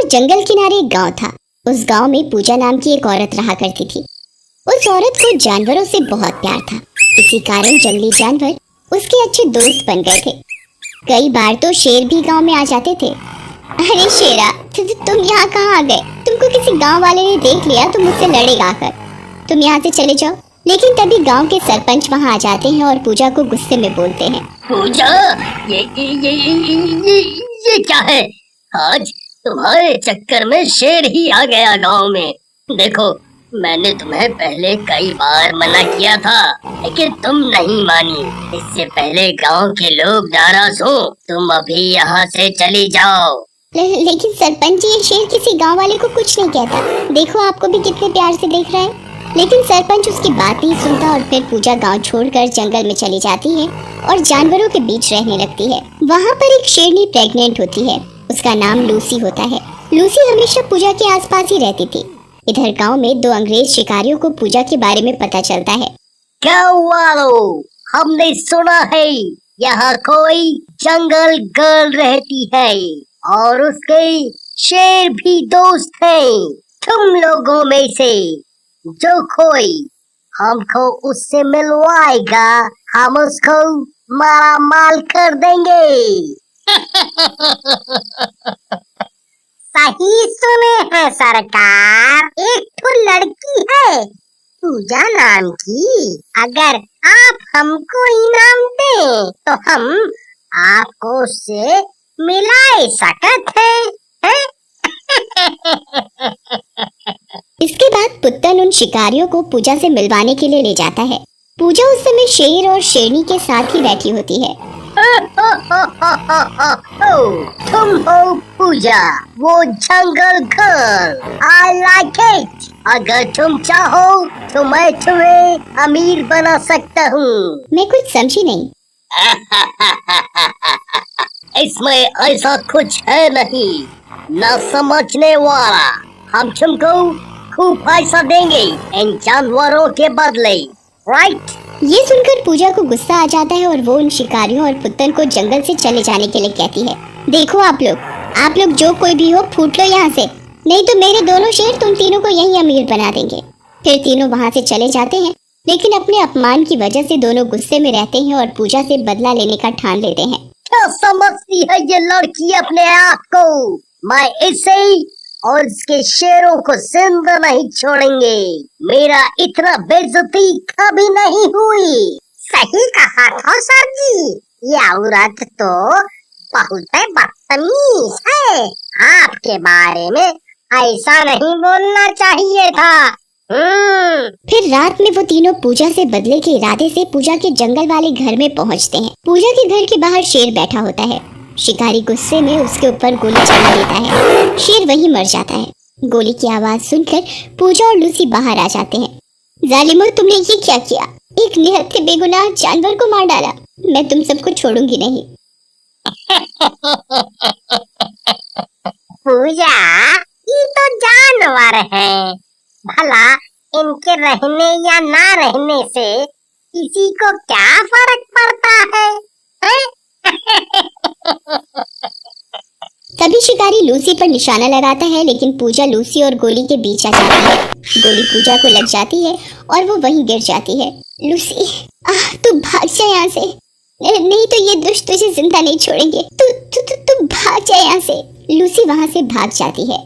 जंगल किनारे एक गांव था। उस गांव में पूजा नाम की एक औरत रहा करती थी। उस औरत को जानवरों से बहुत प्यार था। इसी कारण जंगली जानवर उसके अच्छे दोस्त बन गए थे। कई बार तो शेर भी गांव में आ जाते थे। अरे शेरा, तुम यहाँ कहाँ आ गए? तुमको किसी गांव वाले ने देख लिया तो मुझसे लड़ेगा आकर। तुम यहाँ से चले जाओ। लेकिन तभी गांव के सरपंच वहाँ आ जाते हैं और पूजा को गुस्से में बोलते हैं। पूजा, ये क्या है? आज तुम्हारे चक्कर में शेर ही आ गया गांव में। देखो, मैंने तुम्हें पहले कई बार मना किया था, लेकिन तुम नहीं मानी। इससे पहले गांव के लोग नाराज हो, तुम अभी यहाँ से चली जाओ। लेकिन सरपंच जी, ये शेर किसी गांव वाले को कुछ नहीं कहता। देखो, आपको भी कितने प्यार से देख रहा है। लेकिन सरपंच उसकी बात नहीं सुनता और फिर पूजा गांव छोड़कर जंगल में चली जाती है और जानवरों के बीच रहने लगती है। वहाँ पर एक शेरनी प्रेग्नेंट होती है। उसका नाम लूसी होता है। लूसी हमेशा पूजा के आसपास ही रहती थी। इधर गांव में दो अंग्रेज शिकारियों को पूजा के बारे में पता चलता है। क्या हुआ लो? हमने सुना है यहाँ कोई जंगल गर्ल रहती है और उसके शेर भी दोस्त हैं। तुम लोगों में से जो कोई हमको उससे मिलवाएगा, हम उसको मारा माल कर देंगे। सही सुने हैं सरकार, एक तो लड़की है पूजा नाम की। अगर आप हमको इनाम दें तो हम आपको उससे मिला सकते हैं। इसके बाद पुत्तन उन शिकारियों को पूजा से मिलवाने के लिए ले जाता है। पूजा उस समय शेर और शेरनी के साथ ही बैठी होती है। तुम हो पूजा, वो जंगल गर्ल। I like it। अगर तुम चाहो तो मैं तुम्हें अमीर बना सकता हूँ। मैं कुछ समझी नहीं। इसमें ऐसा कुछ है नहीं, न समझने वाला। हम तुमको खूब पैसा देंगे इन जानवरों के बदले, राइट? ये सुनकर पूजा को गुस्सा आ जाता है और वो उन शिकारियों और पुत्तन को जंगल से चले जाने के लिए कहती है। देखो आप लोग जो कोई भी हो, फूट लो यहाँ से, नहीं तो मेरे दोनों शेर तुम तीनों को यहीं अमीर बना देंगे। फिर तीनों वहाँ से चले जाते हैं। लेकिन अपने अपमान की वजह से दोनों गुस्से में रहते हैं और पूजा से बदला लेने का ठान लेते हैं। क्या समझती है ये लड़की अपने आप को? मैं इसे और इसके शेरों को जिंदा नहीं छोड़ेंगे। मेरा इतना बेइज्जती कभी नहीं हुई। सही कहा था सर जी, ये औरत तो बहुत बदतमीज है। आपके बारे में ऐसा नहीं बोलना चाहिए था। फिर रात में वो तीनों पूजा से बदले के इरादे से पूजा के जंगल वाले घर में पहुंचते हैं। पूजा के घर के बाहर शेर बैठा होता है। शिकारी गुस्से में उसके ऊपर गोली चला देता है। शेर वहीं मर जाता है। गोली की आवाज सुनकर पूजा और लूसी बाहर आ जाते हैं। जालिमो, तुमने ये क्या किया? एक निहत्थे बेगुनाह जानवर को मार डाला। मैं तुम सबको छोड़ूंगी नहीं। पूजा, ये तो जानवर है, भला इनके रहने या ना रहने से किसी को क्या फर्क पड़ता है? तभी शिकारी लूसी पर निशाना लगाता है, लेकिन पूजा लूसी और गोली के बीच आ जाती है। गोली पूजा को लग जाती है और वो वहीं गिर जाती है। लूसी, तू भाग जा यहाँ से, नहीं तो ये दुष्ट तुझे जिंदा नहीं छोड़ेंगे। तू भाग जा यहाँ से। लूसी वहाँ से भाग जाती है।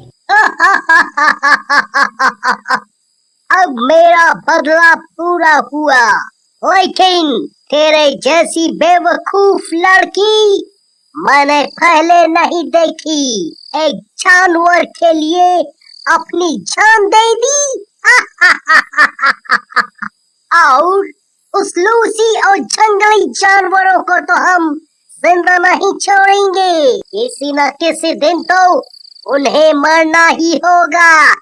अब मेरा बदला पूरा हुआ, लेकिन तेरे जैसी बेवकूफ लड़की मैंने पहले नहीं देखी। एक जानवर के लिए अपनी जान दे दी। और उस लूसी और जंगली जानवरों को तो हम जिंदा नहीं छोड़ेंगे। किसी न किसी दिन तो उन्हें मरना ही होगा।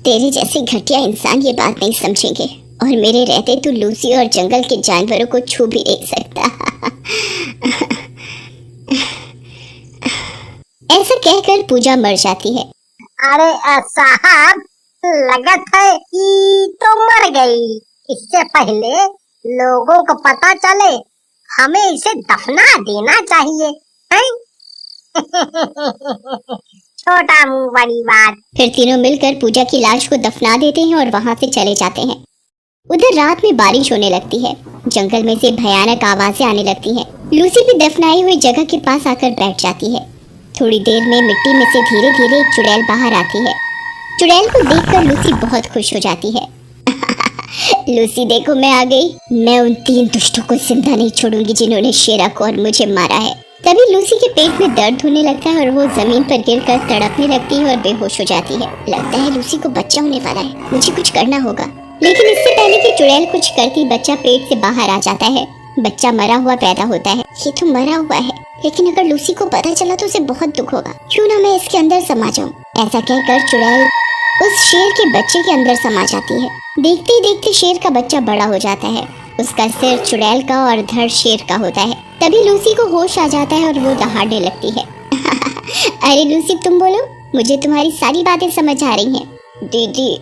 तेरे जैसे घटिया इंसान ये बात नहीं समझेंगे और मेरे रहते तू लूसी और जंगल के जानवरों को छू भी नहीं सकता। ऐसा कहकर पूजा मर जाती है। अरे साहब, लगत है कि तो मर गई। इससे पहले लोगों को पता चले हमें इसे दफना देना चाहिए, हैं? छोटा मुंह बड़ी बात। फिर तीनों मिलकर पूजा की लाश को दफना देते हैं और वहां से चले जाते हैं। उधर रात में बारिश होने लगती है। जंगल में से भयानक आवाजें आने लगती हैं। लूसी भी दफनाई हुई जगह के पास आकर बैठ जाती है। थोड़ी देर में मिट्टी में से धीरे धीरे एक चुड़ैल बाहर आती है। चुड़ैल को देखकर लूसी बहुत खुश हो जाती है। लूसी देखो, मैं आ गई। मैं उन 3 दुष्टों को जिंदा नहीं छोड़ूंगी जिन्होंने शेरा को और मुझे मारा है। तभी लूसी के पेट में दर्द होने लगता है और वो जमीन पर गिरकर तड़पने लगती है और बेहोश हो जाती है। लगता है लूसी को बच्चा होने वाला है, मुझे कुछ करना होगा। लेकिन इससे पहले कि चुड़ैल कुछ करती, बच्चा पेट से बाहर आ जाता है। बच्चा मरा हुआ पैदा होता है। ये तो मरा हुआ है, लेकिन अगर लूसी को पता चला तो उसे बहुत दुख होगा। क्यों ना मैं इसके अंदर समा जाऊं। ऐसा कहकर चुड़ैल उस शेर के बच्चे के अंदर समा जाती है। देखते ही देखते शेर का बच्चा बड़ा हो जाता है। उसका सिर चुड़ैल का और धड़ शेर का होता है। तभी लूसी को होश आ जाता है और वो दहाड़ने लगती है। अरे लूसी, तुम बोलो, मुझे तुम्हारी सारी बातें समझ आ रही हैं। दीदी,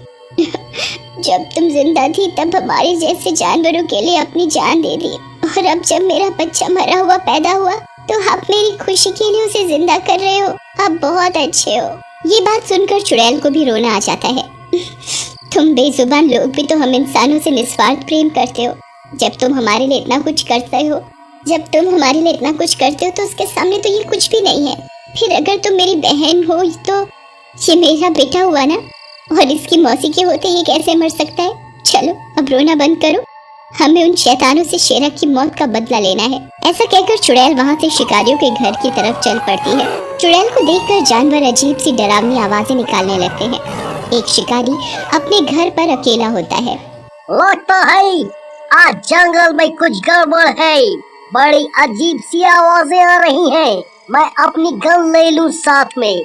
जब तुम जिंदा थी तब हमारे जैसे जानवरों के लिए अपनी जान दे दी, और अब जब मेरा बच्चा मरा हुआ पैदा हुआ तो आप मेरी खुशी के लिए उसे जिंदा कर रहे हो। आप बहुत अच्छे हो। ये बात सुनकर चुड़ैल को भी रोना आ जाता है। तुम बेजुबान लोग भी तो हम इंसानों से निस्वार्थ प्रेम करते हो। जब तुम हमारे लिए इतना कुछ करते हो तो उसके सामने तो ये कुछ भी नहीं है। फिर अगर तुम मेरी बहन हो तो ये मेरा बेटा हुआ ना, और इसकी मौसी के होते ये कैसे मर सकता है। चलो अब रोना बंद करो, हमें उन शैतानों से शेरा की मौत का बदला लेना है। ऐसा कहकर चुड़ैल वहाँ से शिकारियों के घर की तरफ चल पड़ती है। चुड़ैल को देखकर जानवर अजीब सी डरावनी आवाजें निकालने लगते हैं। एक शिकारी अपने घर पर अकेला होता है। लगता है आज जंगल में कुछ गड़बड़ है। बड़ी अजीब सी आवाजें आ रही हैं। मैं अपनी गन ले लूं साथ में।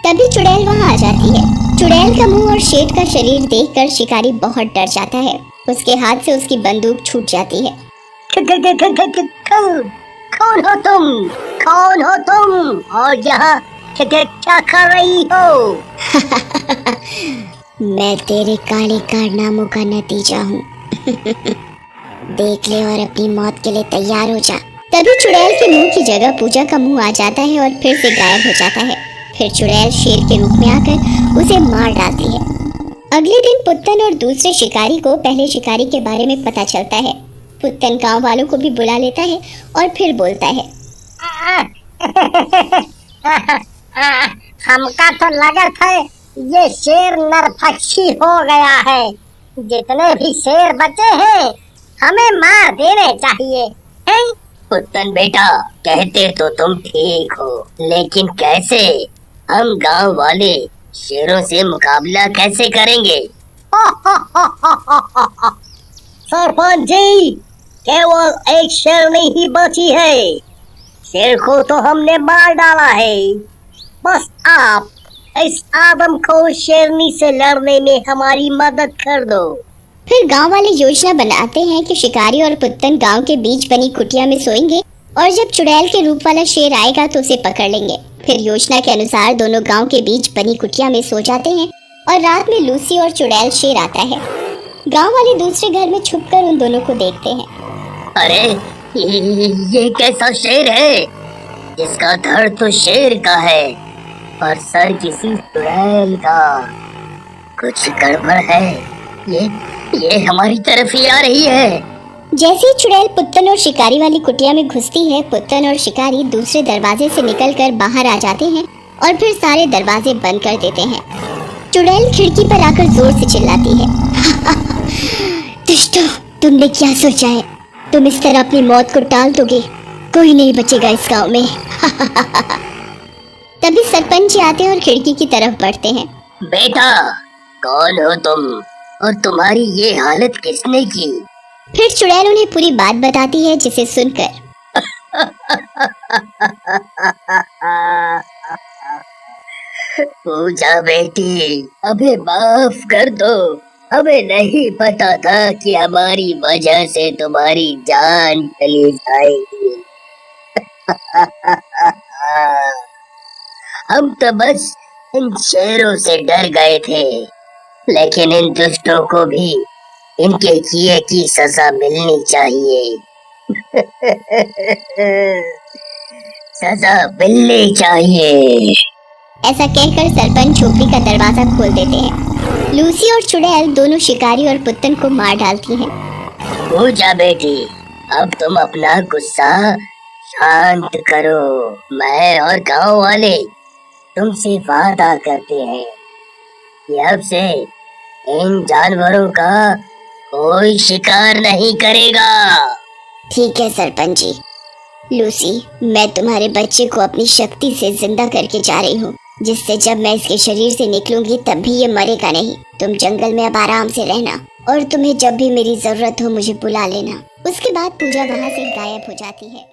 तभी चुड़ैल वहाँ आ जाती है। चुड़ैल का मुंह और शेर का शरीर देखकर शिकारी बहुत डर जाता है। उसके हाथ से उसकी बंदूक छूट जाती है। कौन हो तुम और यहाँ क्या कर रही हो? मैं तेरे काले कारनामों का नतीजा हूँ। देख ले और अपनी मौत के लिए तैयार हो जा। तभी चुड़ैल के मुंह की जगह पूजा का मुंह आ जाता है और फिर से गायब हो जाता है। फिर चुड़ैल शेर के रूप में आकर उसे मार डालती है। अगले दिन पुत्तन और दूसरे शिकारी को पहले शिकारी के बारे में पता चलता है। पुत्तन गांव वालों को भी बुला लेता है और फिर बोलता है, हमका तो लगा था ये शेर नरभक्षी हो गया है। जितने भी शेर बचे हैं हमें मार देने चाहिए। पुत्तन बेटा, कहते तो तुम ठीक हो, लेकिन कैसे? हम गांव वाले शेरों से मुकाबला कैसे करेंगे? सरपंच जी, केवल एक शेरनी ही बची है। शेर को तो हमने मार डाला है। बस आप इस आदम को शेरनी से लड़ने में हमारी मदद कर दो। फिर गांव वाले योजना बनाते हैं कि शिकारी और पुत्तन गांव के बीच बनी कुटिया में सोएंगे और जब चुड़ैल के रूप वाला शेर आएगा तो उसे पकड़ लेंगे। फिर योजना के अनुसार दोनों गांव के बीच बनी कुटिया में सो जाते हैं और रात में लूसी और चुड़ैल शेर आता है। गांव वाले दूसरे घर में छुपकर उन दोनों को देखते हैं। अरे ये कैसा शेर है जिसका धड़ तो शेर का है और सर किसी चुड़ैल का? कुछ गड़बड़ है। ये हमारी तरफ ही आ रही है। जैसे ही चुड़ैल पुत्तन और शिकारी वाली कुटिया में घुसती है, पुत्तन और शिकारी दूसरे दरवाजे से निकलकर बाहर आ जाते हैं और फिर सारे दरवाजे बंद कर देते हैं। चुड़ैल खिड़की पर आकर जोर से चिल्लाती है, दुष्टों, तुमने क्या सोचा है? तुम इस तरह अपनी मौत को टाल दोगे? कोई नहीं बचेगा इस गांव में। तभी सरपंच जी आते हैं और खिड़की की तरफ बढ़ते हैं। बेटा, कौन हो तुम और तुम्हारी ये हालत किसने की? फिर चुड़ैल उन्हें पूरी बात बताती है, जिसे सुनकर पूजा बेटी, अबे माफ कर दो। हमें नहीं पता था कि हमारी वजह से तुम्हारी जान चली जाएगी। हम तो बस इन शेरों से डर गए थे, लेकिन इन दुष्टों को भी इनके किए की सजा मिलनी चाहिए। सजा मिलनी चाहिए। ऐसा कहकर सरपंच झोपड़ी का दरवाजा खोल देते हैं। लूसी और चुड़ैल दोनों शिकारी और पुत्तन को मार डालती हैं। पूजा बेटी, अब तुम अपना गुस्सा शांत करो। मैं और गांव वाले तुमसे वादा करते हैं कि अब से इन जानवरों का कोई शिकार नहीं करेगा। ठीक है सरपंच जी। लूसी, मैं तुम्हारे बच्चे को अपनी शक्ति से जिंदा करके जा रही हूँ, जिससे जब मैं इसके शरीर से निकलूंगी तब भी ये मरेगा नहीं। तुम जंगल में अब आराम से रहना और तुम्हें जब भी मेरी जरूरत हो मुझे बुला लेना। उसके बाद पूजा वहाँ से गायब हो जाती है।